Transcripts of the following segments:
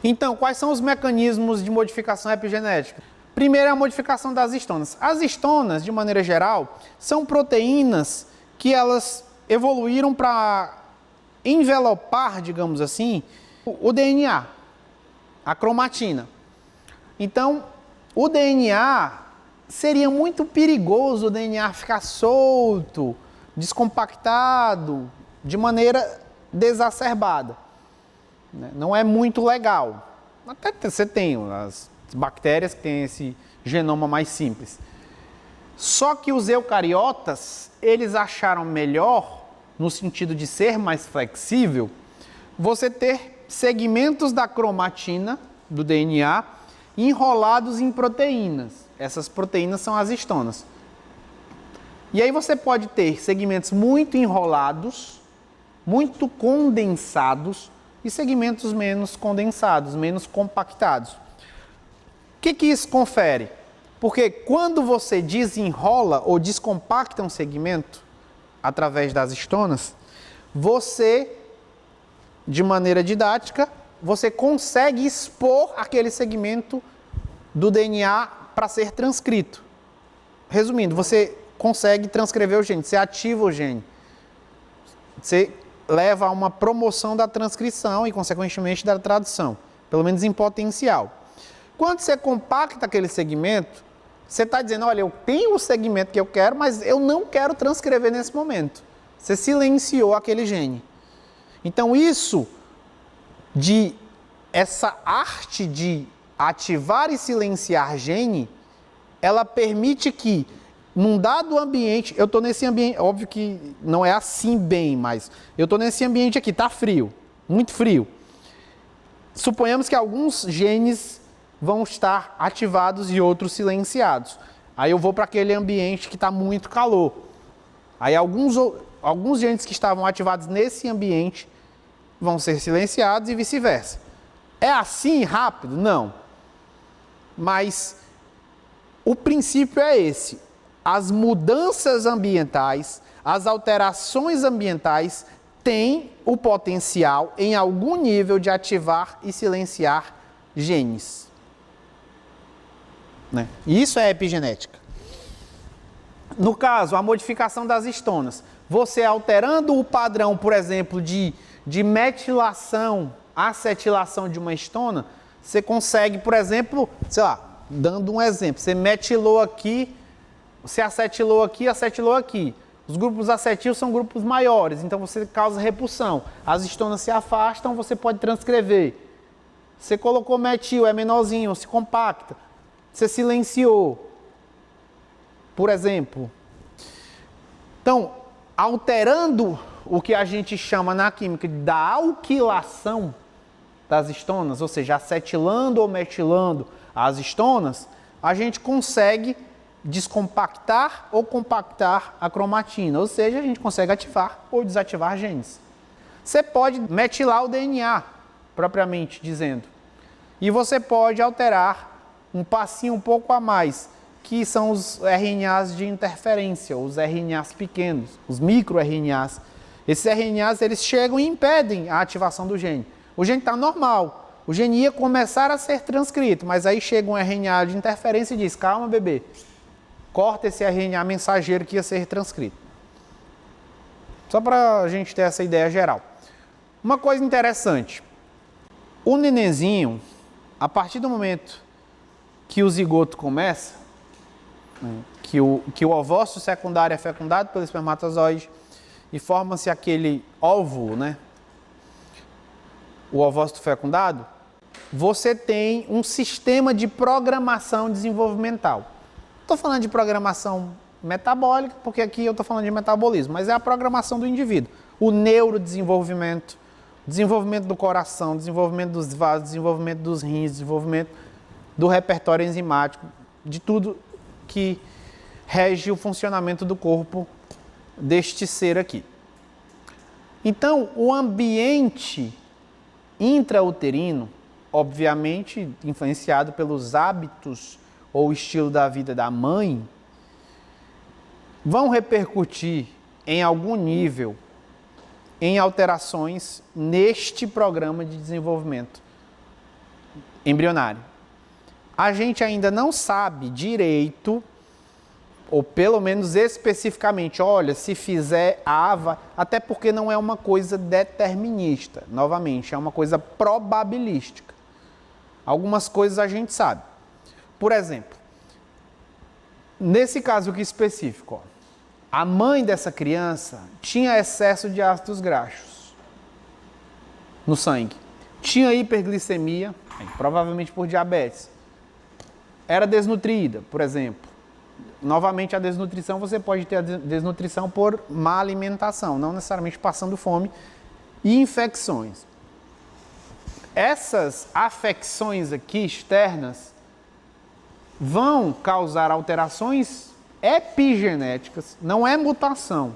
Então, quais são os mecanismos de modificação epigenética? Primeiro é a modificação das histonas. As histonas, de maneira geral, são proteínas que elas evoluíram para envelopar, digamos assim, o DNA, a cromatina. Então, o DNA seria muito perigoso o DNA ficar solto, descompactado, de maneira desacerbada. Não é muito legal. Até você tem as bactérias que têm esse genoma mais simples. Só que os eucariotas, eles acharam melhor, no sentido de ser mais flexível, você ter segmentos da cromatina, do DNA, enrolados em proteínas. Essas proteínas são as histonas. E aí você pode ter segmentos muito enrolados, muito condensados, e segmentos menos condensados, menos compactados. O que isso confere? Porque quando você desenrola ou descompacta um segmento através das histonas, você, de maneira didática, você consegue expor aquele segmento do DNA para ser transcrito. Resumindo, você consegue transcrever o gene, você ativa o gene. Você leva a uma promoção da transcrição e, consequentemente, da tradução, pelo menos em potencial. Quando você compacta aquele segmento, você está dizendo, olha, eu tenho o segmento que eu quero, mas eu não quero transcrever nesse momento. Você silenciou aquele gene. Então, essa arte de ativar e silenciar gene, ela permite que, num dado ambiente, eu estou nesse ambiente, óbvio que não é assim bem, mas eu estou nesse ambiente aqui, está frio, muito frio. Suponhamos que alguns genes vão estar ativados e outros silenciados. Aí eu vou para aquele ambiente que está muito calor. Aí alguns genes que estavam ativados nesse ambiente vão ser silenciados e vice-versa. É assim rápido? Não. Mas o princípio é esse. As mudanças ambientais, as alterações ambientais têm o potencial, em algum nível, de ativar e silenciar genes. Né? Isso é epigenética. No caso, a modificação das histonas. Você alterando o padrão, por exemplo, de metilação, acetilação de uma histona, você consegue, por exemplo, sei lá, dando um exemplo, você metilou aqui, você acetilou aqui. Os grupos acetil são grupos maiores, então você causa repulsão. As histonas se afastam, você pode transcrever. Você colocou metil, é menorzinho, se compacta. Você silenciou, por exemplo. Então, alterando o que a gente chama na química da alquilação das histonas, ou seja, acetilando ou metilando as histonas, a gente consegue descompactar ou compactar a cromatina, ou seja, a gente consegue ativar ou desativar genes. Você pode metilar o DNA, propriamente dizendo, e você pode alterar um passinho um pouco a mais, que são os RNAs de interferência, os RNAs pequenos, os microRNAs. Esses RNAs, eles chegam e impedem a ativação do gene. O gene está normal, o gene ia começar a ser transcrito, mas aí chega um RNA de interferência e diz, calma bebê, corta esse RNA mensageiro que ia ser transcrito. Só para a gente ter essa ideia geral. Uma coisa interessante, o nenenzinho, a partir do momento que o zigoto começa, que o ovócito secundário é fecundado pelo espermatozoide e forma-se aquele óvulo, né? O ovócito fecundado, você tem um sistema de programação desenvolvimental. Estou falando de programação metabólica, porque aqui eu estou falando de metabolismo, mas é a programação do indivíduo. O neurodesenvolvimento, desenvolvimento do coração, desenvolvimento dos vasos, desenvolvimento dos rins, desenvolvimento do repertório enzimático, de tudo que rege o funcionamento do corpo deste ser aqui. Então, o ambiente intrauterino, obviamente influenciado pelos hábitos ou estilo da vida da mãe, vão repercutir em algum nível em alterações neste programa de desenvolvimento embrionário. A gente ainda não sabe direito, ou pelo menos especificamente, olha, se fizer A, até porque não é uma coisa determinista, novamente, é uma coisa probabilística. Algumas coisas a gente sabe. Por exemplo, nesse caso aqui específico, ó, a mãe dessa criança tinha excesso de ácidos graxos no sangue, tinha hiperglicemia, provavelmente por diabetes, era desnutrida, por exemplo. Novamente, a desnutrição, você pode ter a desnutrição por má alimentação, não necessariamente passando fome, e infecções. Essas afecções aqui externas vão causar alterações epigenéticas, não é mutação,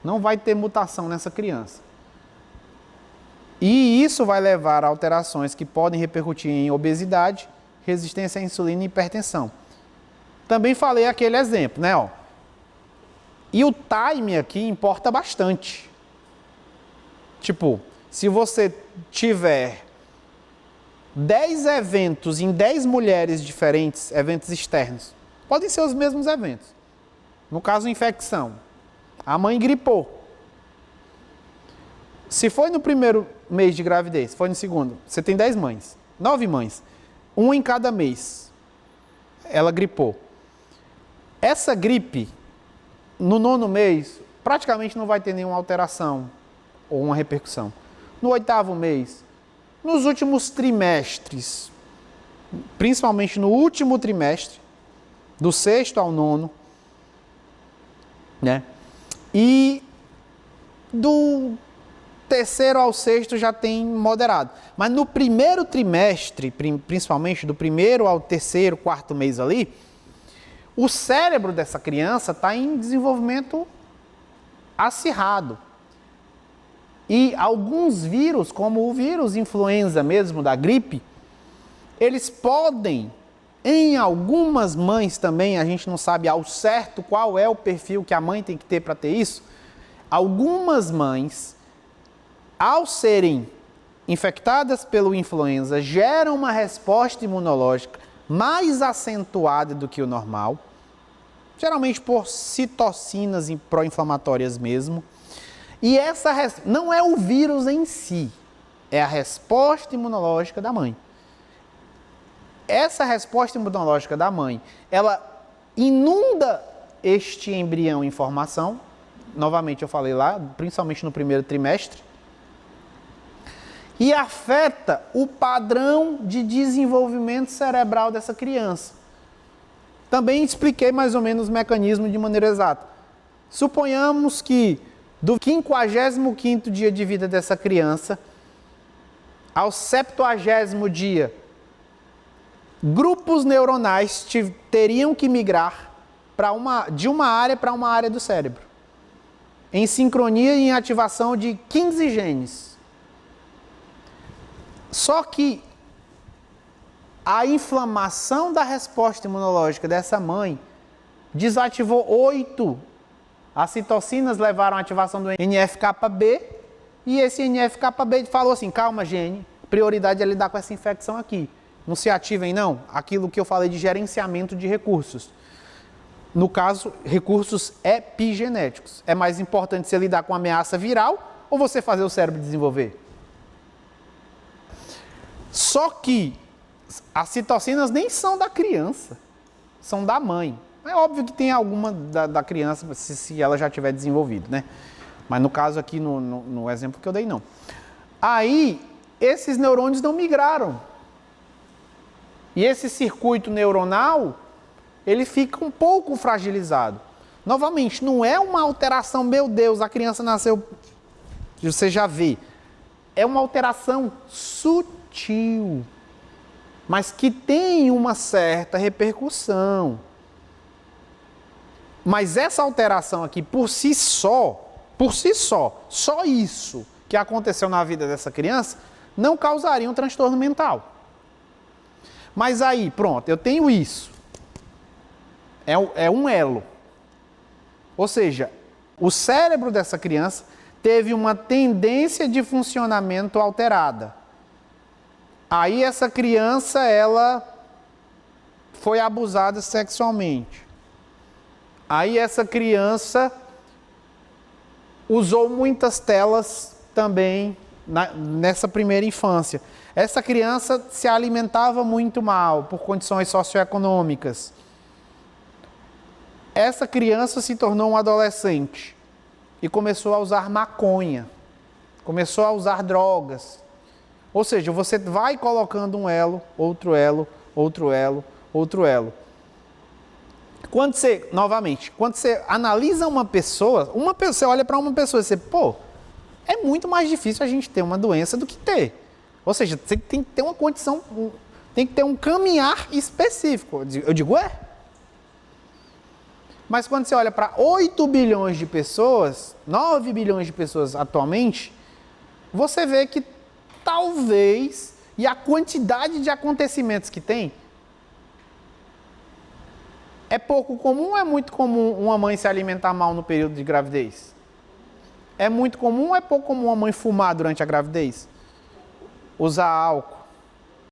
não vai ter mutação nessa criança. E isso vai levar a alterações que podem repercutir em obesidade, resistência à insulina e hipertensão. Também falei aquele exemplo, né? Ó. E o time aqui importa bastante. Tipo, se você tiver 10 eventos em 10 mulheres diferentes, eventos externos, podem ser os mesmos eventos. No caso, infecção. A mãe gripou. Se foi no primeiro mês de gravidez, foi no segundo, você tem 10 mães, 9 mães, uma em cada mês. Ela gripou. Essa gripe, no 9º mês, praticamente não vai ter nenhuma alteração ou uma repercussão. No 8º mês, nos últimos trimestres, principalmente no último trimestre, do 6º ao 9º, né? E do 3º ao 6º já tem moderado. Mas no primeiro trimestre, principalmente do 1º ao 3º, 4º mês ali, o cérebro dessa criança está em desenvolvimento acirrado. E alguns vírus, como o vírus influenza mesmo, da gripe, eles podem, em algumas mães também, a gente não sabe ao certo qual é o perfil que a mãe tem que ter para ter isso, algumas mães, ao serem infectadas pelo influenza, geram uma resposta imunológica mais acentuada do que o normal, geralmente por citocinas pró-inflamatórias mesmo. E essa não é o vírus em si, é a resposta imunológica da mãe. Essa resposta imunológica da mãe, ela inunda este embrião em formação, novamente eu falei lá, principalmente no primeiro trimestre, e afeta o padrão de desenvolvimento cerebral dessa criança. Também expliquei mais ou menos o mecanismo de maneira exata. Suponhamos que do 55º dia de vida dessa criança ao 70º dia, grupos neuronais teriam que migrar de uma área para uma área do cérebro, em sincronia e em ativação de 15 genes. Só que a inflamação da resposta imunológica dessa mãe desativou 8. As citocinas levaram à ativação do NF-κB e esse NF-κB falou assim, calma, gene, prioridade é lidar com essa infecção aqui. Não se ativem não, aquilo que eu falei de gerenciamento de recursos. No caso, recursos epigenéticos. É mais importante você lidar com a ameaça viral ou você fazer o cérebro desenvolver? Só que as citocinas nem são da criança, são da mãe. É óbvio que tem alguma da criança, se ela já tiver desenvolvido, né? Mas no caso aqui, no exemplo que eu dei, não. Aí, esses neurônios não migraram. E esse circuito neuronal, ele fica um pouco fragilizado. Novamente, não é uma alteração, meu Deus, a criança nasceu, você já vê. É uma alteração sutil, mas que tem uma certa repercussão. Mas essa alteração aqui, por si só isso que aconteceu na vida dessa criança, não causaria um transtorno mental. Mas aí, pronto, eu tenho isso. É um elo. Ou seja, o cérebro dessa criança teve uma tendência de funcionamento alterada. Aí essa criança, ela foi abusada sexualmente. Aí essa criança usou muitas telas também nessa primeira infância. Essa criança se alimentava muito mal por condições socioeconômicas. Essa criança se tornou um adolescente e começou a usar maconha, começou a usar drogas. Ou seja, você vai colocando um elo, outro elo, outro elo, outro elo. Quando você analisa uma pessoa, você olha para uma pessoa e você, pô, é muito mais difícil a gente ter uma doença do que ter. Ou seja, você tem que ter uma condição, tem que ter um caminhar específico. Eu digo, Mas quando você olha para 8 bilhões de pessoas, 9 bilhões de pessoas atualmente, você vê que talvez, e a quantidade de acontecimentos que tem, é pouco comum ou é muito comum uma mãe se alimentar mal no período de gravidez? É muito comum ou é pouco comum uma mãe fumar durante a gravidez? Usar álcool?